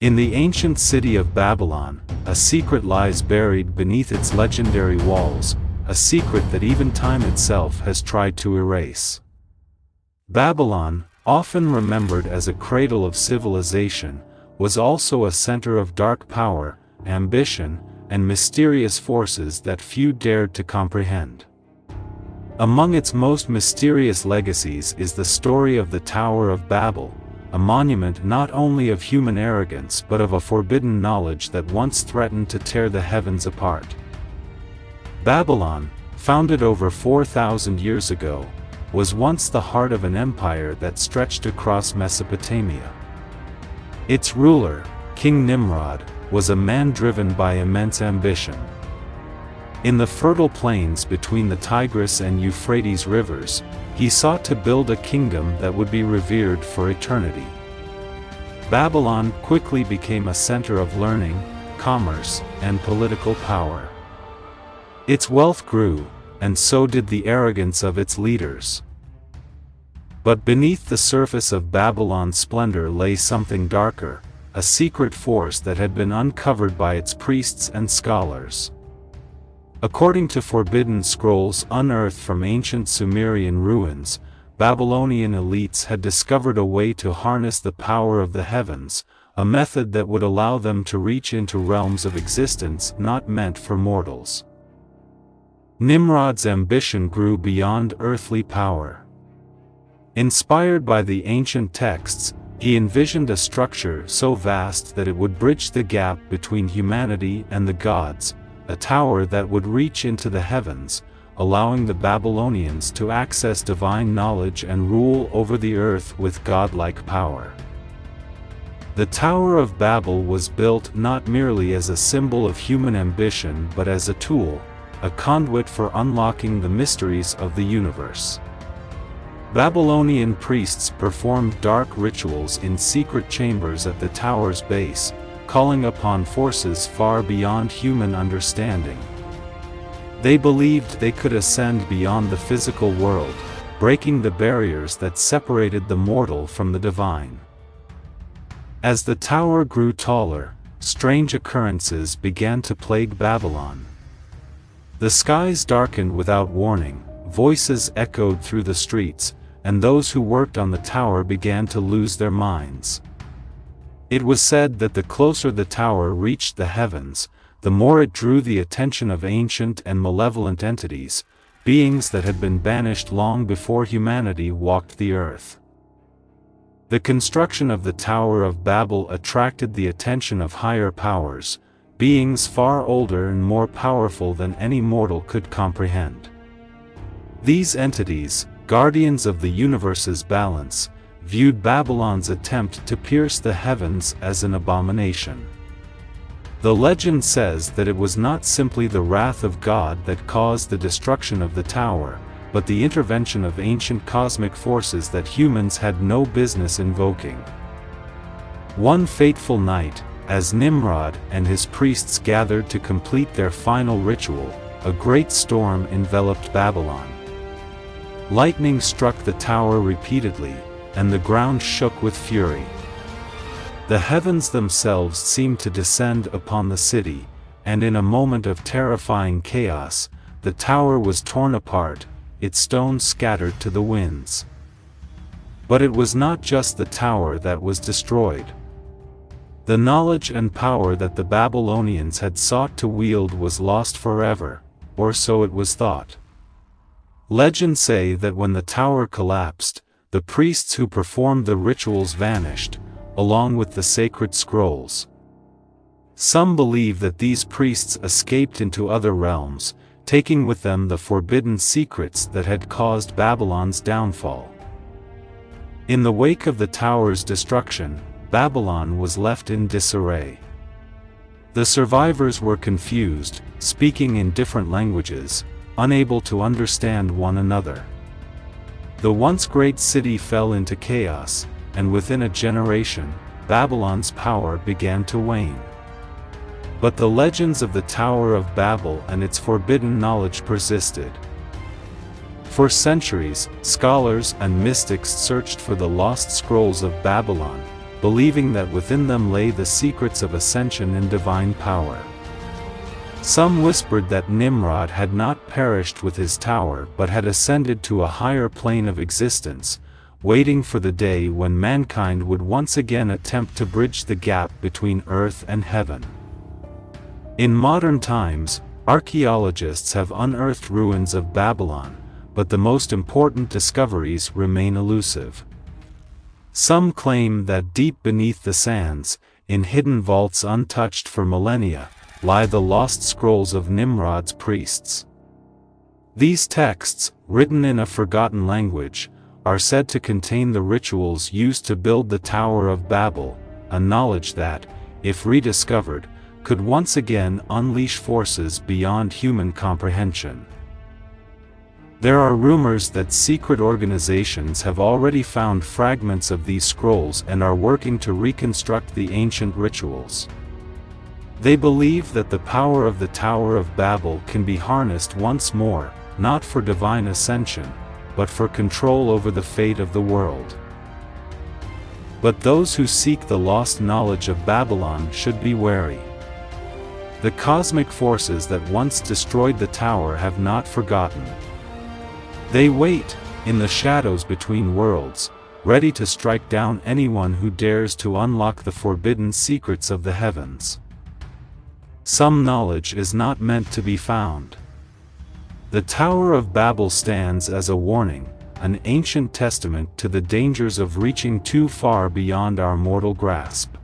In the ancient city of Babylon, a secret lies buried beneath its legendary walls, a secret that even time itself has tried to erase. Babylon, often remembered as a cradle of civilization, was also a center of dark power, ambition, and mysterious forces that few dared to comprehend. Among its most mysterious legacies is the story of the Tower of Babel, a monument not only of human arrogance but of a forbidden knowledge that once threatened to tear the heavens apart. Babylon, founded over 4,000 years ago, was once the heart of an empire that stretched across Mesopotamia. Its ruler, King Nimrod, was a man driven by immense ambition. In the fertile plains between the Tigris and Euphrates rivers, he sought to build a kingdom that would be revered for eternity. Babylon quickly became a center of learning, commerce, and political power. Its wealth grew, and so did the arrogance of its leaders. But beneath the surface of Babylon's splendor lay something darker, a secret force that had been uncovered by its priests and scholars. According to forbidden scrolls unearthed from ancient Sumerian ruins, Babylonian elites had discovered a way to harness the power of the heavens, a method that would allow them to reach into realms of existence not meant for mortals. Nimrod's ambition grew beyond earthly power. Inspired by the ancient texts, he envisioned a structure so vast that it would bridge the gap between humanity and the gods, a tower that would reach into the heavens, allowing the Babylonians to access divine knowledge and rule over the earth with godlike power. The Tower of Babel was built not merely as a symbol of human ambition but as a tool, a conduit for unlocking the mysteries of the universe. Babylonian priests performed dark rituals in secret chambers at the tower's base, calling upon forces far beyond human understanding. They believed they could ascend beyond the physical world, breaking the barriers that separated the mortal from the divine. As the tower grew taller, strange occurrences began to plague Babylon. The skies darkened without warning, voices echoed through the streets, and those who worked on the tower began to lose their minds. It was said that the closer the tower reached the heavens, the more it drew the attention of ancient and malevolent entities, beings that had been banished long before humanity walked the earth. The construction of the Tower of Babel attracted the attention of higher powers, beings far older and more powerful than any mortal could comprehend. These entities, guardians of the universe's balance, viewed Babylon's attempt to pierce the heavens as an abomination. The legend says that it was not simply the wrath of God that caused the destruction of the tower, but the intervention of ancient cosmic forces that humans had no business invoking. One fateful night, as Nimrod and his priests gathered to complete their final ritual, a great storm enveloped Babylon. Lightning struck the tower repeatedly, and the ground shook with fury. The heavens themselves seemed to descend upon the city, and in a moment of terrifying chaos, the tower was torn apart, its stones scattered to the winds. But it was not just the tower that was destroyed. The knowledge and power that the Babylonians had sought to wield was lost forever, or so it was thought. Legends say that when the tower collapsed, the priests who performed the rituals vanished, along with the sacred scrolls. Some believe that these priests escaped into other realms, taking with them the forbidden secrets that had caused Babylon's downfall. In the wake of the tower's destruction, Babylon was left in disarray. The survivors were confused, speaking in different languages, unable to understand one another. The once great city fell into chaos, and within a generation, Babylon's power began to wane. But the legends of the Tower of Babel and its forbidden knowledge persisted. For centuries, scholars and mystics searched for the lost scrolls of Babylon, believing that within them lay the secrets of ascension and divine power. Some whispered that Nimrod had not perished with his tower but had ascended to a higher plane of existence, waiting for the day when mankind would once again attempt to bridge the gap between earth and heaven. In modern times, archaeologists have unearthed ruins of Babylon, but the most important discoveries remain elusive. Some claim that deep beneath the sands, in hidden vaults untouched for millennia, lie the lost scrolls of Nimrod's priests. These texts, written in a forgotten language, are said to contain the rituals used to build the Tower of Babel, a knowledge that, if rediscovered, could once again unleash forces beyond human comprehension. There are rumors that secret organizations have already found fragments of these scrolls and are working to reconstruct the ancient rituals. They believe that the power of the Tower of Babel can be harnessed once more, not for divine ascension, but for control over the fate of the world. But those who seek the lost knowledge of Babylon should be wary. The cosmic forces that once destroyed the tower have not forgotten. They wait, in the shadows between worlds, ready to strike down anyone who dares to unlock the forbidden secrets of the heavens. Some knowledge is not meant to be found. The Tower of Babel stands as a warning, an ancient testament to the dangers of reaching too far beyond our mortal grasp.